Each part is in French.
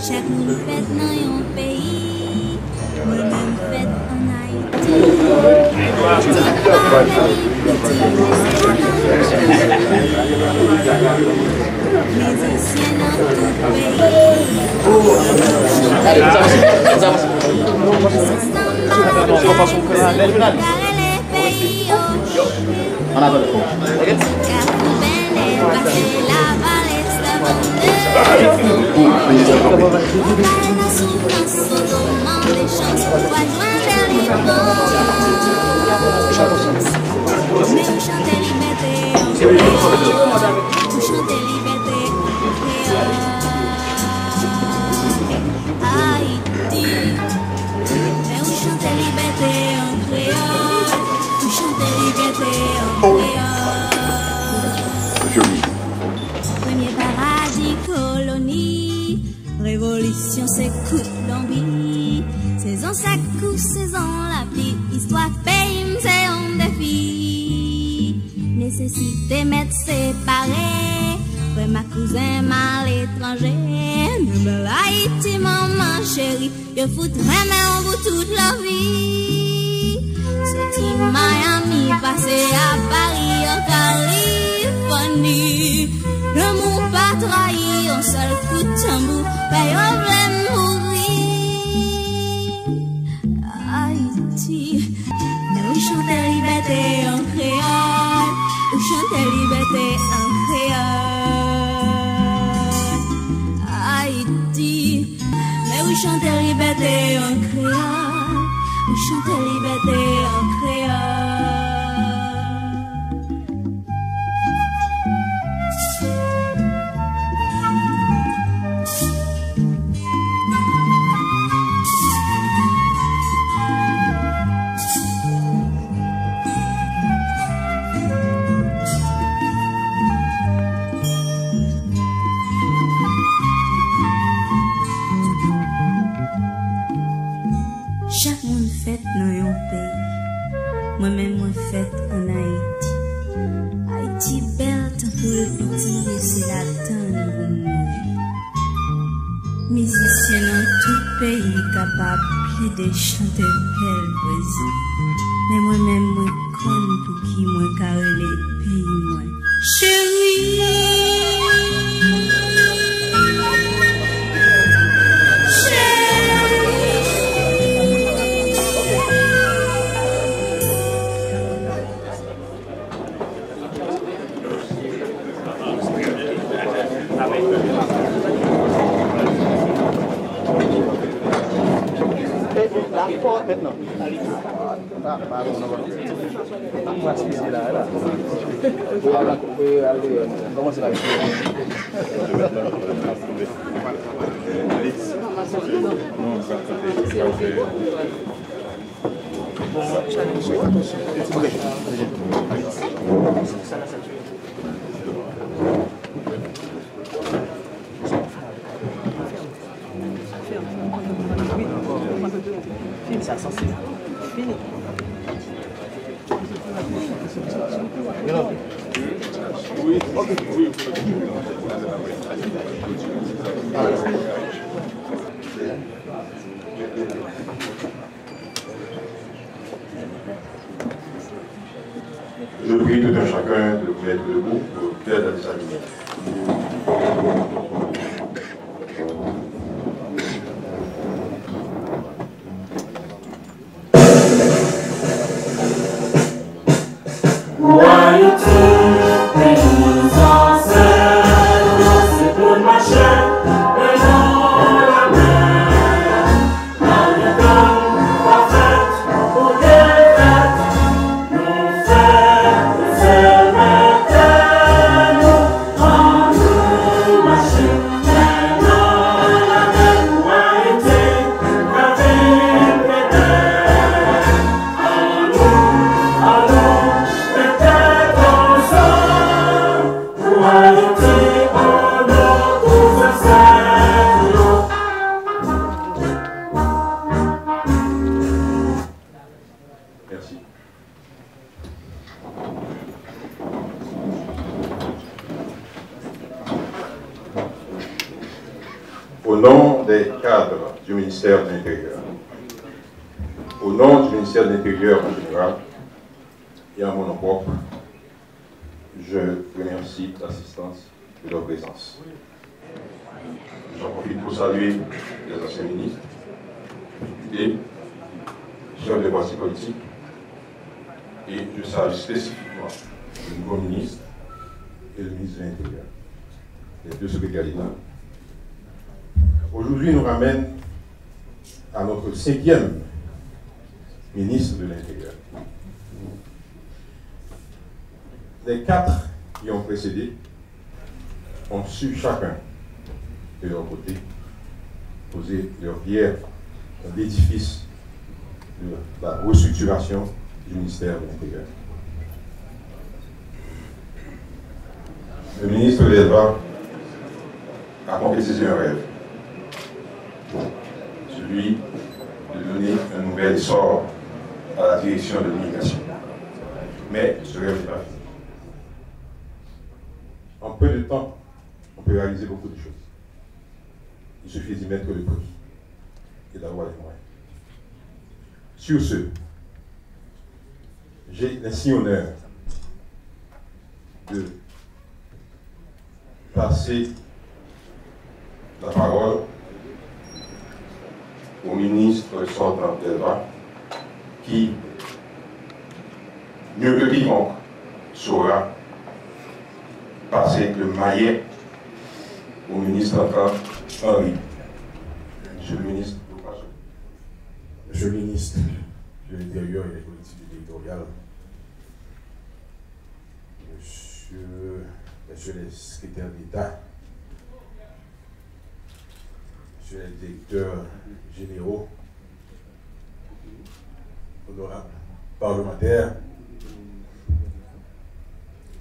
Chaque monde fête dans un pays, moi-même fête en Haïti. Musiciens dans tout pays. On a pas de Premier paradis, colonie, révolution, c'est coup d'envie. Saison ça couche, saison la pluie, histoire pays, c'est un défi. Nécessité mettre séparé, frère ma cousin mal étranger. Nouvelle Haïti, maman chérie, je foutrais mais on vous toute la vie. Sorti Miami, passé à Paris, en Californie. L'amour pas trahi, un seul coup de tambour, paye un vrai mourir. Haïti, mais où chante liberté en créole, où chante liberté en créole. Haïti, mais où chante liberté en créole, où chante liberté en créole. Chaque monde fête dans un pays, moi-même moi fête en Haïti. Haïti belle tant pour le petit et c'est la tendre pour mourir. Musicien dans tout pays capable de chanter belle poésie. Mais moi-même moi conne pour qui moi carré les pays moi. Chérie. Maintenant. Ah, pardon, non, on va se là, là. Comment c'est là? Ça c'est fini. Oui, ok, oui. Je prie tout un chacun de vous mettre debout pour faire la désaligner. Machine. Au nom des cadres du ministère de l'Intérieur, au nom du ministère de l'Intérieur en général et en mon nom propre, je remercie l'assistance de leur présence. J'en profite pour saluer les anciens ministres, députés, chefs de partis politiques, et je salue spécifiquement le nouveau ministre et le ministre de l'Intérieur, les deux secrétaires d'État. Aujourd'hui, nous ramène à notre 5e ministre de l'Intérieur. Les 4 qui ont précédé ont su chacun de leur côté poser leur pierre dans l'édifice de la restructuration du ministère de l'Intérieur. Le ministre des Lois a concrétisé un rêve, celui de donner un nouvel essor à la direction de l'immigration. Mais ce rêve n'est pas fini. En peu de temps, on peut réaliser beaucoup de choses. Il suffit d'y mettre le prix et d'avoir les moyens. Sur ce, j'ai l'insigne honneur de passer la parole au ministre sortant des Lois qui, mieux que quiconque, saura passer le maillet au ministre entrant Henri. Monsieur le ministre, vous passez. Monsieur le ministre de l'Intérieur et des collectivités territoriales, Messieurs les secrétaires d'État, Messieurs les directeurs généraux, honorables parlementaires,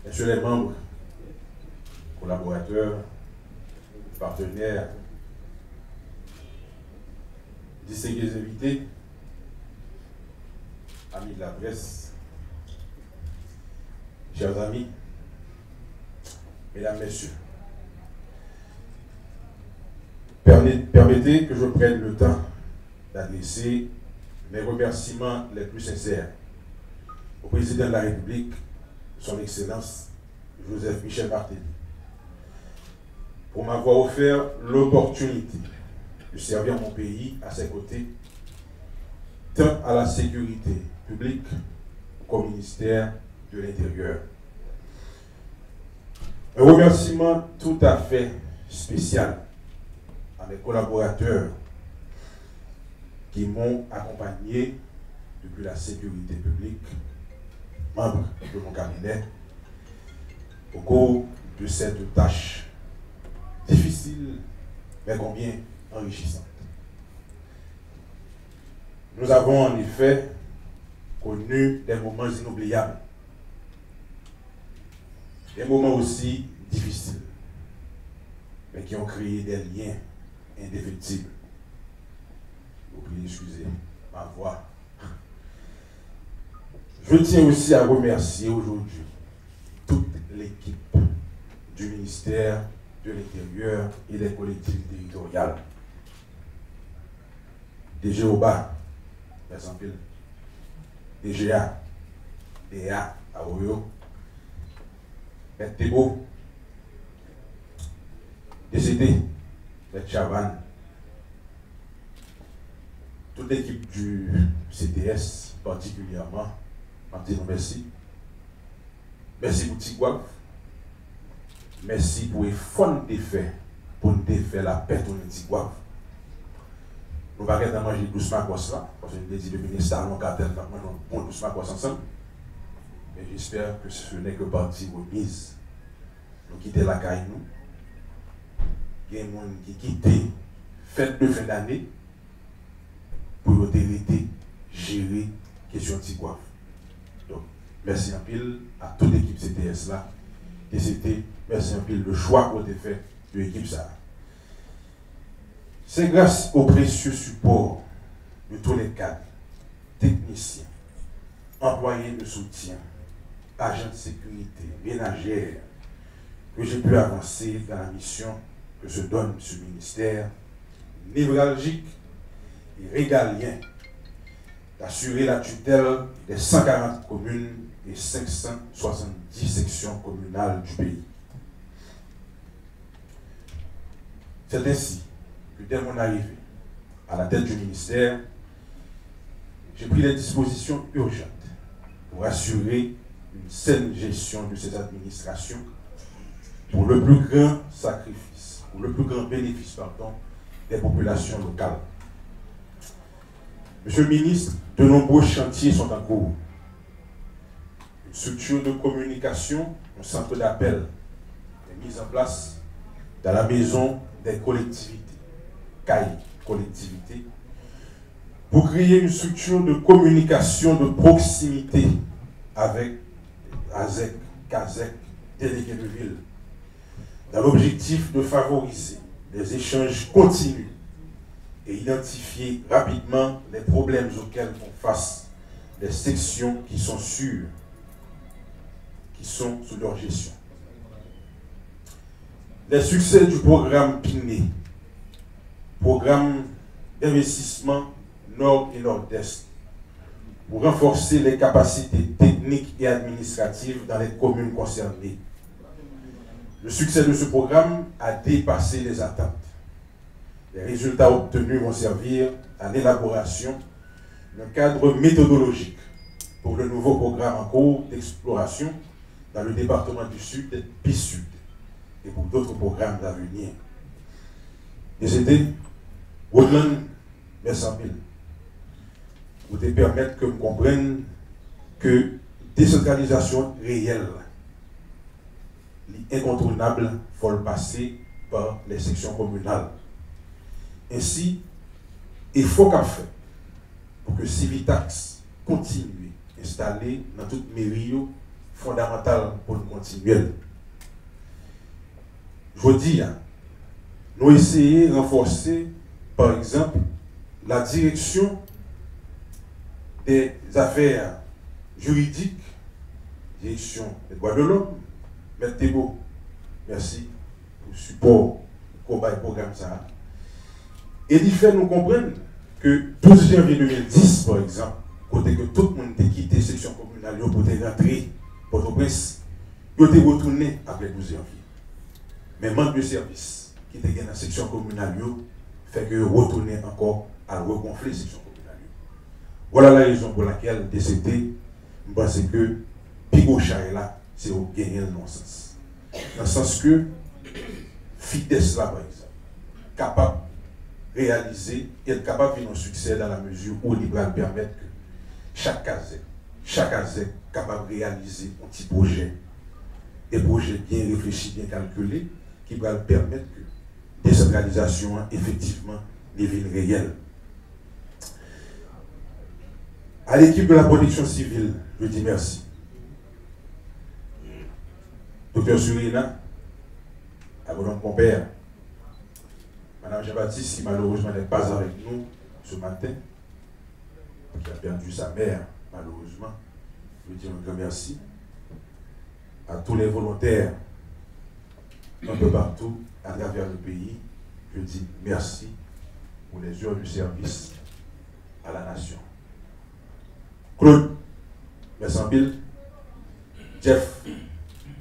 Messieurs les membres, collaborateurs, partenaires, distingués invités, amis de la presse, chers amis, mesdames, messieurs, permettez que je prenne le temps d'adresser mes remerciements les plus sincères au président de la République, son Excellence Joseph Michel Martelly, pour m'avoir offert l'opportunité de servir mon pays à ses côtés, tant à la sécurité publique qu'au ministère de l'Intérieur. Un remerciement tout à fait spécial à mes collaborateurs qui m'ont accompagné depuis la sécurité publique, membres de mon cabinet, au cours de cette tâche difficile, mais combien enrichissante. Nous avons en effet connu des moments inoubliables, des moments aussi difficiles, mais qui ont créé des liens indéfectibles. Vous pouvez excuser ma voix. Je tiens aussi à remercier aujourd'hui toute l'équipe du ministère de l'Intérieur et des collectivités territoriales. DGOBA, merci en pile. DGA, DA, Aoyo, M. Tebo, DCT, M. Chavan, toute l'équipe du CTS particulièrement, Martino, merci. Merci pour Tigouaf. Merci pour les fonds d'effet pour nous faire la paix dans le Tigouaf. Nous ne pouvons pas manger doucement comme ça, parce que nous dit le ministère non cartel, nous bon doucement comme ensemble. Mais j'espère que ce n'est que partie remise. Nous quittons la caille, nous. Il y a des gens qui quittent fête de fin d'année pour hériter, gérer la question de Tigouaf. Donc, merci en pile à toute l'équipe CTS là. Et c'était, merci en pile, le choix qu'on a fait de l'équipe ça. C'est grâce au précieux support de tous les cadres, techniciens, employés de soutien, agents de sécurité, ménagères, que j'ai pu avancer dans la mission que se donne ce ministère névralgique et régalien d'assurer la tutelle des 140 communes et 570 sections communales du pays. C'est ainsi que dès mon arrivée à la tête du ministère, j'ai pris les dispositions urgentes pour assurer une saine gestion de cette administration pour le plus grand sacrifice, pour le plus grand bénéfice, des populations locales. Monsieur le ministre, de nombreux chantiers sont en cours. Une structure de communication, un centre d'appel est mise en place dans la maison des collectivités, CAI collectivités, pour créer une structure de communication de proximité avec ASEC, CASEC, délégués de ville, dans l'objectif de favoriser des échanges continus et identifier rapidement les problèmes auxquels font face les sections qui sont sûres, qui sont sous leur gestion. Les succès du programme PINE, programme d'investissement Nord et Nord-Est, pour renforcer les capacités techniques et administratives dans les communes concernées. Le succès de ce programme a dépassé les attentes. Les résultats obtenus vont servir à l'élaboration d'un cadre méthodologique pour le nouveau programme en cours d'exploration dans le département du Sud, PISUD, et pour d'autres programmes d'avenir. Et c'était Woodland Messambil, pour te permettre que je comprenne que décentralisation réelle, incontournable, il faut le passer par les sections communales. Ainsi, il faut qu'à faire pour que Civitax continue installé dans toute mairie fondamentale pour nous continuer. Je veux dire, nous essayons de renforcer, par exemple, la direction des affaires juridiques, direction des droits de l'homme. M. Thébault, merci pour le support, combat et programme ça. Et il fait nous comprendre que 12 janvier 2010, par exemple, côté que tout le monde a quitté la section communale pour rentrer Port-au-Prince, il a retourné après 12 janvier. Mais manque de service qui était dans la section communale fait que retourner encore à regonfler la section communale. Voilà la raison pour laquelle DCT, je pense que Pigochat est là, c'est au gagner le non-sens. Dans le sens que Fidesz là, par exemple, capable de réaliser et capable de faire un succès dans la mesure où il va permettre que chaque ASEC capable de réaliser un petit projet, des projets bien réfléchis, bien calculés, qui va permettre que la décentralisation, effectivement, devienne réelle. À l'équipe de la protection civile, je dis merci. Docteur Surina, à mon compère, Madame Jean-Baptiste, qui malheureusement n'est pas avec nous ce matin, qui a perdu sa mère, malheureusement, je dis un grand merci. À tous les volontaires, un peu partout, à travers le pays, je dis merci pour les heures du service à la nation. Claude Messambil, Jeff,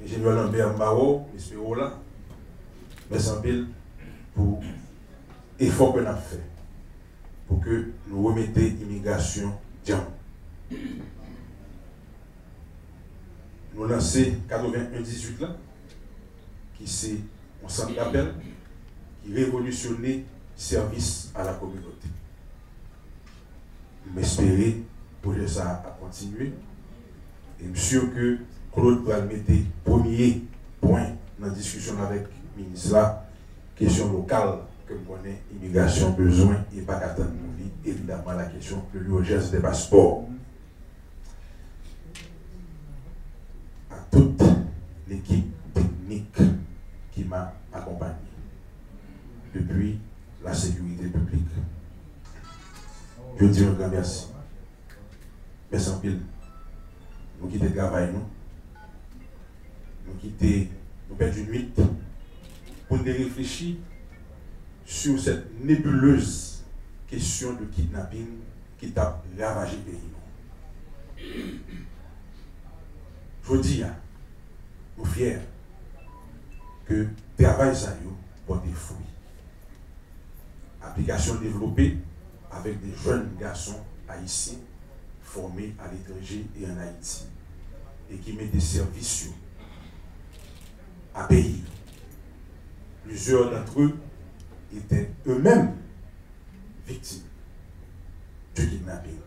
ingénieur Lambert Mao, M. là, Messambil, pour l'effort qu'on a fait pour que nous remettions l'immigration diam. Nous lançons 81-18 là, qui c'est un centre d'appel qui révolutionnait le service à la communauté. J'espère que ça a continué. Et je suis sûr que Claude va mettre premier point dans la discussion avec le ministre là, question locale que vous connaissez, immigration, besoin et pas qu'attendre nous vie, évidemment la question de l'urgence des passeports. À toute l'équipe technique qui m'a accompagné depuis la sécurité publique. Je dis un grand merci. Merci en pile. Nous quittons le travail, nous perdons une nuit pour nous réfléchir sur cette nébuleuse question de kidnapping qui t'a ravagé le pays. Je dis, nous sommes fiers que le travail ça porte des fruits. Application développée avec des jeunes garçons haïtiens formés à l'étranger et en Haïti et qui mettent des services à payer. Plusieurs d'entre eux étaient eux-mêmes victimes du kidnapping.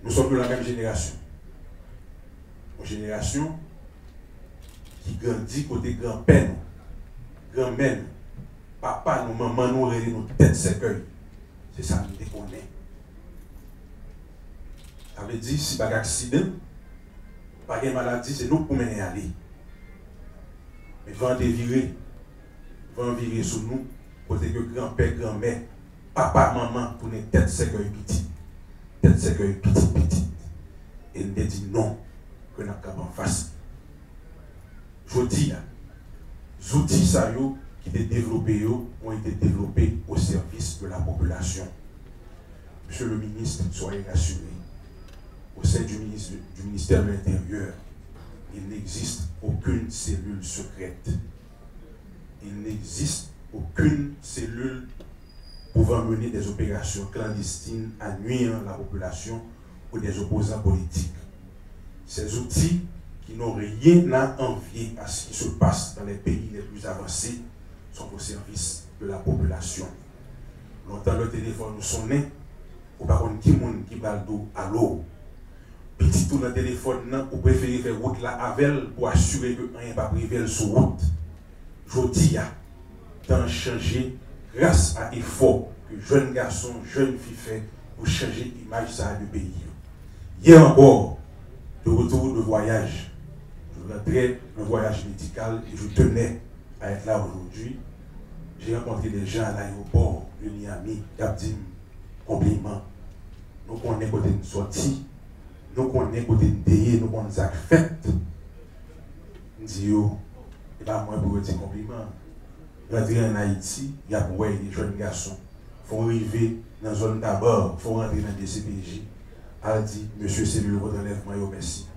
Nous sommes de la même génération. Une génération qui grandit côté grand-père, grand-mère, papa, nous, maman, nous, nos têtes s'écueillent. C'est ça nous déconne. Ça veut dire, si pas d'accident, pas de maladie, c'est nous pour mener à aller. Mais vent virer sur nous, côté que grand-père, grand-mère, papa, maman, pour les têtes s'écueillent petites. Têtes s'écueillent petites. Et nous dit non, que nous avons en face. Je dis, les outils qui étaient développés ont été développés au service de la population. Monsieur le ministre, soyez rassurés. Au sein du ministère de l'Intérieur, il n'existe aucune cellule secrète. Il n'existe aucune cellule pouvant mener des opérations clandestines à nuire la population ou des opposants politiques. Ces outils qui n'ont rien à envier à ce qui se passe dans les pays les plus avancés sont au service de la population. Longtemps le téléphone nous sonnait, ou par contre, qui monde qui parle d'eau à l'eau. Petit tout dans le téléphone, ou préférez faire route là avec pour assurer que rien pas privé sur route. Je dis, d'en changer grâce à l'effort que jeunes garçons, jeunes filles font pour changer l'image du pays. Hier encore, de retour de voyage, je rentrais un voyage médical et je tenais à être là aujourd'hui. J'ai rencontré des gens à l'aéroport de Miami, qui ont dit compliment. Nous connaissons côté de sortie, nous connaissons côté de payer, nous connaissons ça fait. Je dis, et pas moi pour dire compliment. Rentrer en Haïti, il y a des jeunes garçons. Il faut arriver dans la zone d'abord, il faut rentrer dans des CPJ. Elle dit, monsieur, c'est le relèvement, merci.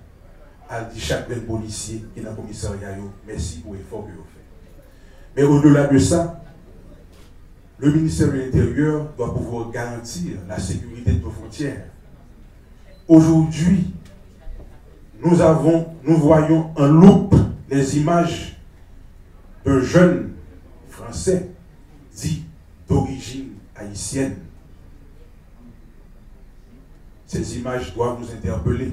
Elle dit, chaque policier qui est dans le commissariat, merci pour l'effort que vous faites. Mais au-delà de ça, le ministère de l'Intérieur doit pouvoir garantir la sécurité de nos frontières. Aujourd'hui, nous voyons en loupe les images d'un jeune français dit d'origine haïtienne. Ces images doivent nous interpeller.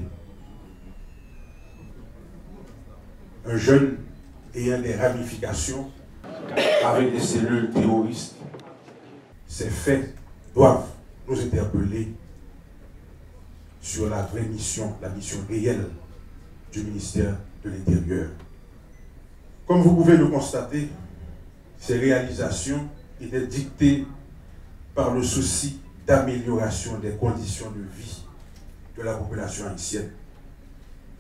Un jeune ayant des ramifications avec des cellules terroristes, ces faits doivent nous interpeller sur la vraie mission, la mission réelle du ministère de l'Intérieur. Comme vous pouvez le constater, ces réalisations étaient dictées par le souci d'amélioration des conditions de vie de la population haïtienne.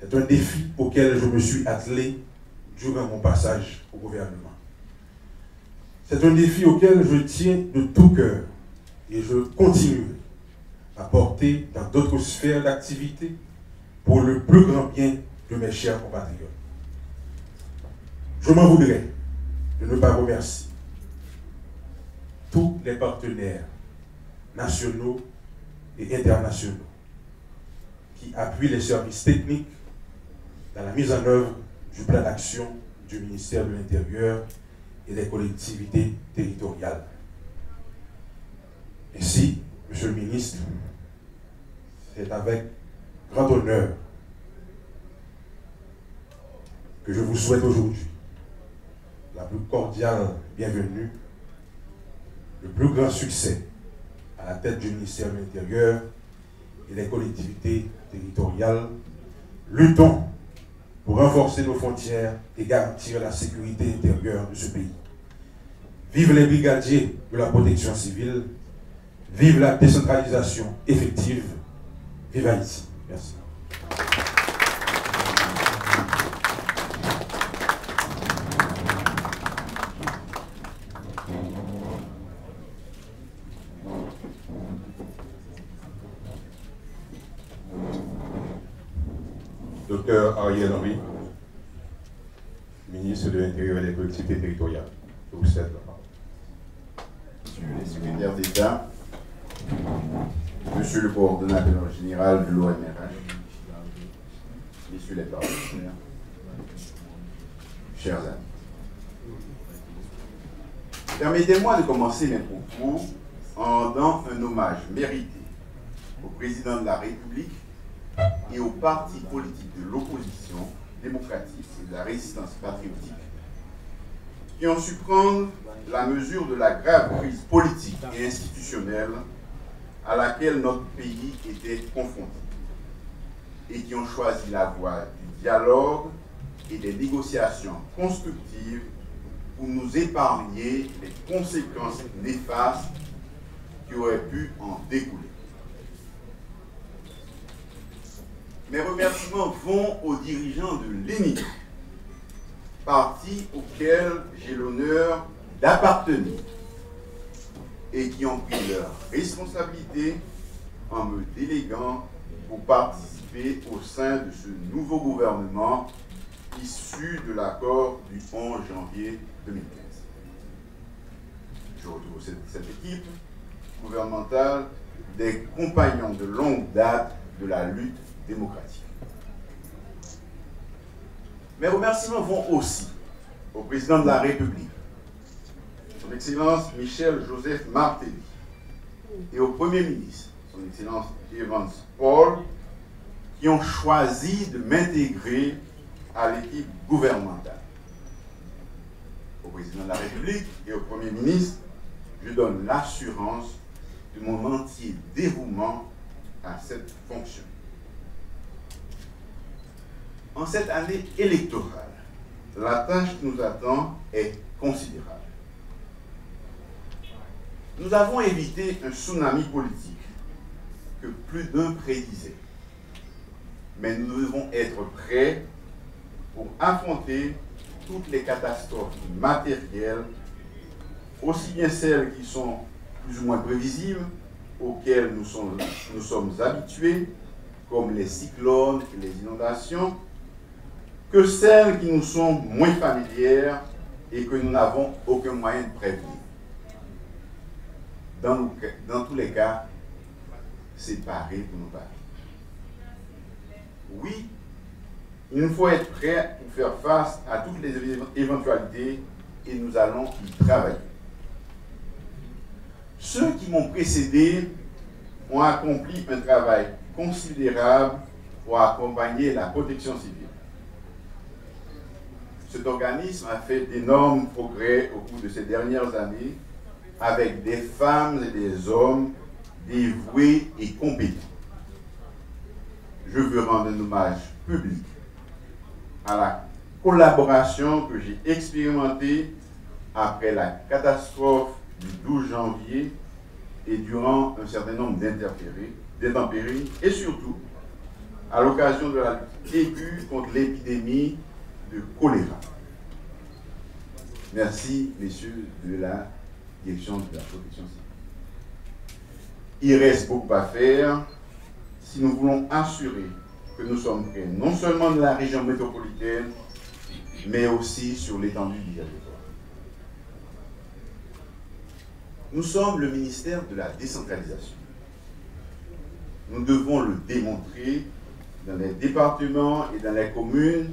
C'est un défi auquel je me suis attelé durant mon passage au gouvernement. C'est un défi auquel je tiens de tout cœur et je continuerai à porter dans d'autres sphères d'activité pour le plus grand bien de mes chers compatriotes. Je m'en voudrais de ne pas remercier tous les partenaires nationaux et internationaux qui appuient les services techniques dans la mise en œuvre du plan d'action du ministère de l'Intérieur et des collectivités territoriales. Ainsi, Monsieur le ministre, c'est avec grand honneur que je vous souhaite aujourd'hui la plus cordiale bienvenue, le plus grand succès à la tête du ministère de l'Intérieur et des collectivités territoriales. Luttons pour renforcer nos frontières et garantir la sécurité intérieure de ce pays. Vive les brigadiers de la protection civile, vive la décentralisation effective, vive Haïti. Merci. Dr Ariel Henry, ministre de l'Intérieur et des collectivités territoriales. Je vous cède la parole. Monsieur le secrétaire d'État, Monsieur le coordonnateur général de l'OMRH, Messieurs les parlementaires, chers amis. Permettez-moi de commencer mes propos en rendant un hommage mérité au président de la République et aux partis politiques de l'opposition démocratique et de la résistance patriotique qui ont su prendre la mesure de la grave crise politique et institutionnelle à laquelle notre pays était confronté et qui ont choisi la voie du dialogue et des négociations constructives pour nous épargner les conséquences néfastes qui auraient pu en découler. Mes remerciements vont aux dirigeants de l'ENI, parti auquel j'ai l'honneur d'appartenir, et qui ont pris leurs responsabilités en me déléguant pour participer au sein de ce nouveau gouvernement issu de l'accord du 11 janvier 2015. Je retrouve cette équipe gouvernementale des compagnons de longue date de la lutte démocratique. Mes remerciements vont aussi au président de la République, son Excellence Michel Joseph Martelly, et au Premier ministre, son Excellence Evans Paul, qui ont choisi de m'intégrer à l'équipe gouvernementale. Au président de la République et au Premier ministre, je donne l'assurance de mon entier dévouement à cette fonction. En cette année électorale, la tâche qui nous attend est considérable. Nous avons évité un tsunami politique que plus d'un prédisait. Mais nous devons être prêts pour affronter toutes les catastrophes matérielles, aussi bien celles qui sont plus ou moins prévisibles, auxquelles nous sommes habitués, comme les cyclones et les inondations, que celles qui nous sont moins familières et que nous n'avons aucun moyen de prévenir. Dans tous les cas, c'est pareil pour nos paris. Oui, il nous faut être prêts pour faire face à toutes les éventualités et nous allons y travailler. Ceux qui m'ont précédé ont accompli un travail considérable pour accompagner la protection civile. Cet organisme a fait d'énormes progrès au cours de ces dernières années avec des femmes et des hommes dévoués et compétents. Je veux rendre un hommage public à la collaboration que j'ai expérimentée après la catastrophe du 12 janvier et durant un certain nombre d'intempéries et surtout à l'occasion de la lutte aiguë contre l'épidémie de choléra. Merci, messieurs de la direction de la protection civile. Il reste beaucoup à faire si nous voulons assurer que nous sommes prêts non seulement de la région métropolitaine, mais aussi sur l'étendue du territoire. Nous sommes le ministère de la décentralisation. Nous devons le démontrer dans les départements et dans les communes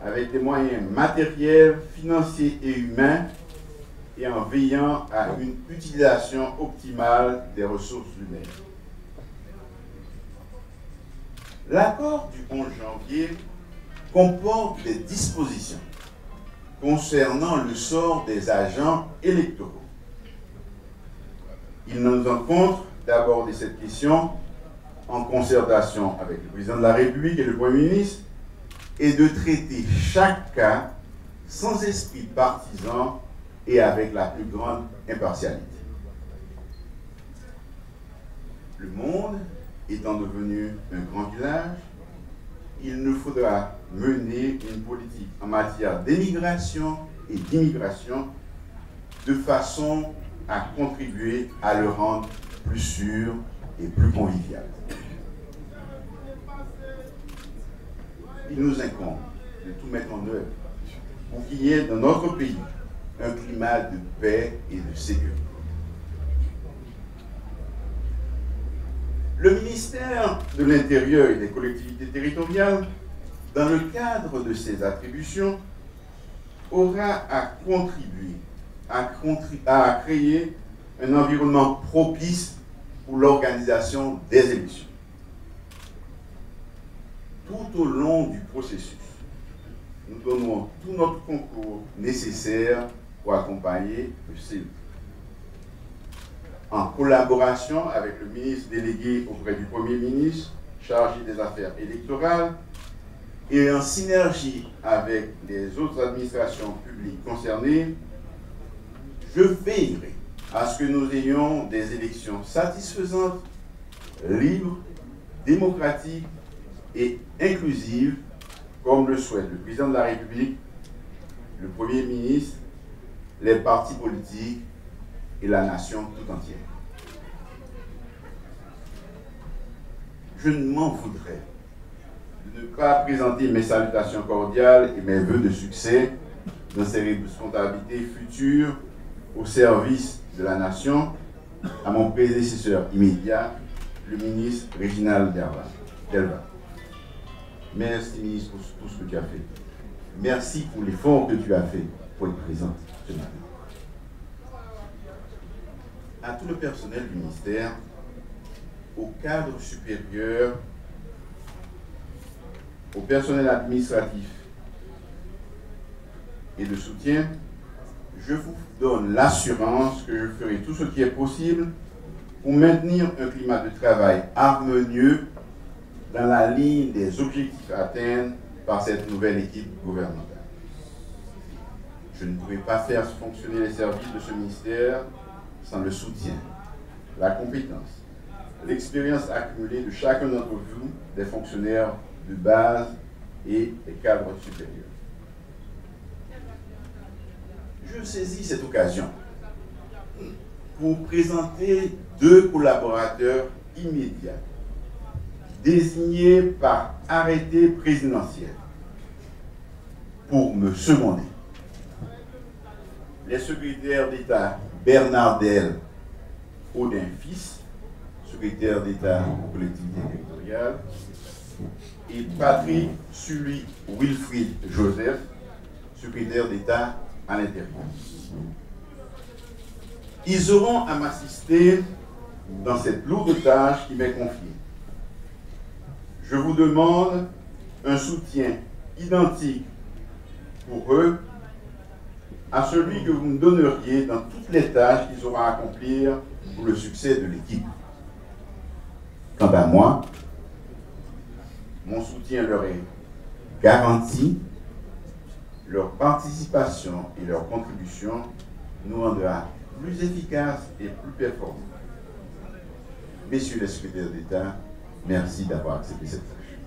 avec des moyens matériels, financiers et humains et en veillant à une utilisation optimale des ressources humaines. L'accord du 11 janvier comporte des dispositions concernant le sort des agents électoraux. Il nous encombe d'aborder cette question en concertation avec le président de la République et le Premier ministre et de traiter chaque cas sans esprit partisan et avec la plus grande impartialité. Le monde étant devenu un grand village, il nous faudra mener une politique en matière d'émigration et d'immigration de façon à contribuer à le rendre plus sûr et plus convivial. il nous incombe de tout mettre en œuvre pour qu'il y ait dans notre pays un climat de paix et de sécurité. Le ministère de l'Intérieur et des collectivités territoriales, dans le cadre de ses attributions, aura à contribuer à créer un environnement propice pour l'organisation des élections. Tout au long du processus, nous donnons tout notre concours nécessaire pour accompagner le CEU. En collaboration avec le ministre délégué auprès du Premier ministre, chargé des affaires électorales, et en synergie avec les autres administrations publiques concernées, je veillerai à ce que nous ayons des élections satisfaisantes, libres, démocratiques et inclusives, comme le souhaite le président de la République, le Premier ministre, les partis politiques et la nation tout entière. Je ne m'en voudrais de ne pas présenter mes salutations cordiales et mes vœux de succès dans ces responsabilités futures au service de la nation à mon prédécesseur immédiat, le ministre Réginald Delva. Merci, ministre, pour tout ce que tu as fait. Merci pour l'effort que tu as fait pour être présent ce matin. À tout le personnel du ministère, au cadre supérieur, au personnel administratif et de soutien, je vous donne l'assurance que je ferai tout ce qui est possible pour maintenir un climat de travail harmonieux dans la ligne des objectifs atteints par cette nouvelle équipe gouvernementale. Je ne pourrai pas faire fonctionner les services de ce ministère sans le soutien, la compétence, l'expérience accumulée de chacun d'entre vous, des fonctionnaires de base et des cadres supérieurs. Je saisis cette occasion pour présenter deux collaborateurs immédiats désignés par arrêté présidentiel pour me seconder. Les secrétaires d'État Bernardel Audin Fils, secrétaire d'État aux collectivités territoriales, et Patrick Sully Wilfried Joseph, secrétaire d'État à l'Intérieur. Ils auront à m'assister dans cette lourde tâche qui m'est confiée. Je vous demande un soutien identique pour eux à celui que vous me donneriez dans toutes les tâches qu'ils auront à accomplir pour le succès de l'équipe. Quant à moi, mon soutien leur est garanti. Leur participation et leur contribution nous rendra plus efficaces et plus performants. Messieurs les secrétaires d'État, merci d'avoir accepté cette tâche.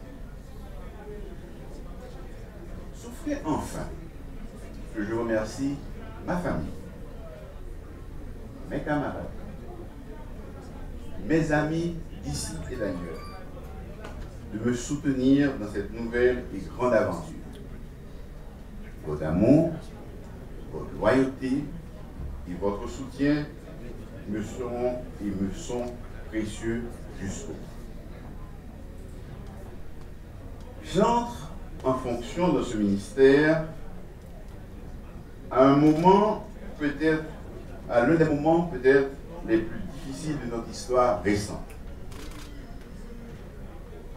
Souffrez enfin que je remercie ma famille, mes camarades, mes amis d'ici et d'ailleurs, de me soutenir dans cette nouvelle et grande aventure. Votre amour, votre loyauté et votre soutien me seront et me sont précieux jusqu'au bout. J'entre en fonction de ce ministère à un moment peut-être, à l'un des moments peut-être les plus difficiles de notre histoire récente.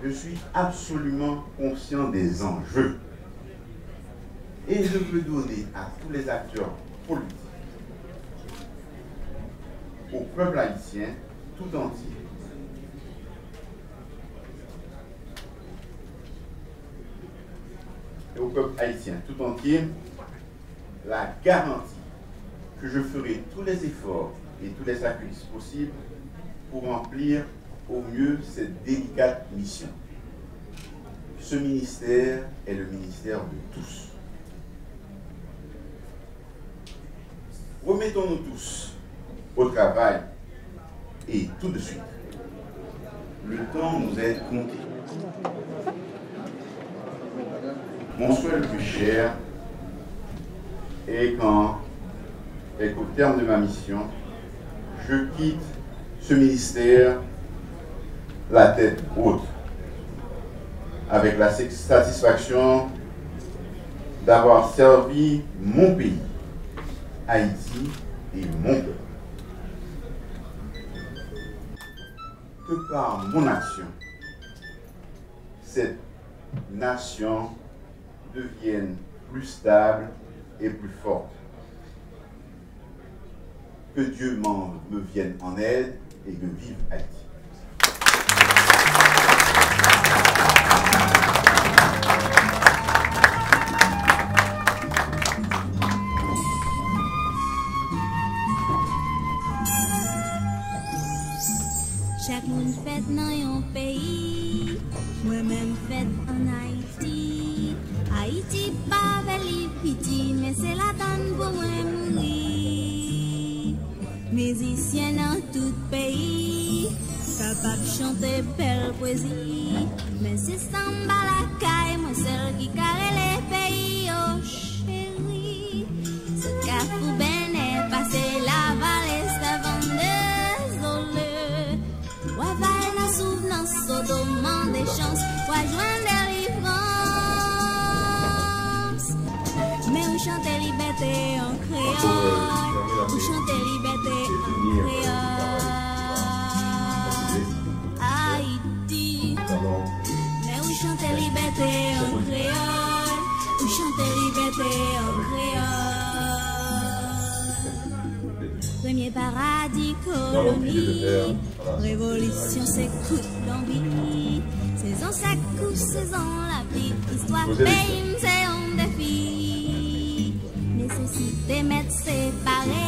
Je suis absolument conscient des enjeux et je veux donner à tous les acteurs politiques, au peuple haïtien tout entier, et au peuple haïtien tout entier, la garantie que je ferai tous les efforts et tous les sacrifices possibles pour remplir au mieux cette délicate mission. Ce ministère est le ministère de tous. Remettons-nous tous au travail et tout de suite. Le temps nous est compté. mon souhait le plus cher est qu'au terme de ma mission, je quitte ce ministère la tête haute, avec la satisfaction d'avoir servi mon pays, Haïti et mon peuple. Que par mon action, cette nation devienne plus stable et plus forte. Que Dieu me vienne en aide et que vive Haïti. Chaque monde fête dans un pays, moi-même fête en Haïti. Haïti pas belle piti, mais c'est la donne pour moi mourir. Musicien dans tout pays, capable de chanter belle poésie. Mais c'est samba la caille, moi celle qui carre les pays, oh chérie. Ce cafou ben est passé la vallée, c'est avant désolé. Ouais, va la souvenance, au demande des chances, ouais, joindre des livrances. Mais où chanter liberté en créole, où chanter liberté en créole. Haïti, mais où chanter liberté en créole, où chanter liberté en créole. Premier paradis, colonie, révolution s'écoute l'envie. Saison s'accouche, saison la vie, histoire pays, c'est un défi. Nécessité mettre séparé,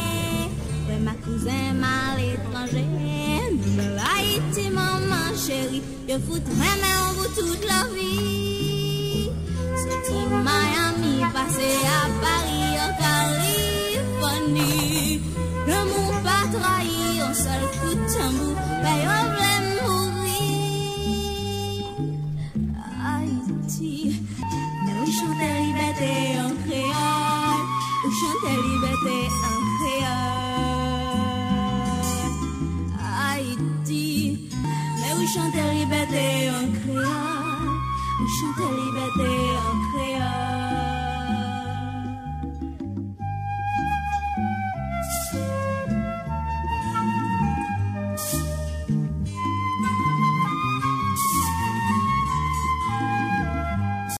ouais ma cousin mal étranger. Nouvelle Haïti, maman chérie, je foutre vraiment en vous toute la vie. Sorti Miami, passé à Paris, en Californie. L'amour pas trahi, un seul coup de tambour, paye au blême mourir. Haïti, mais où chante liberté en créole, où chante liberté en créole. Haïti, mais où chante liberté en créole, où chante liberté en créole.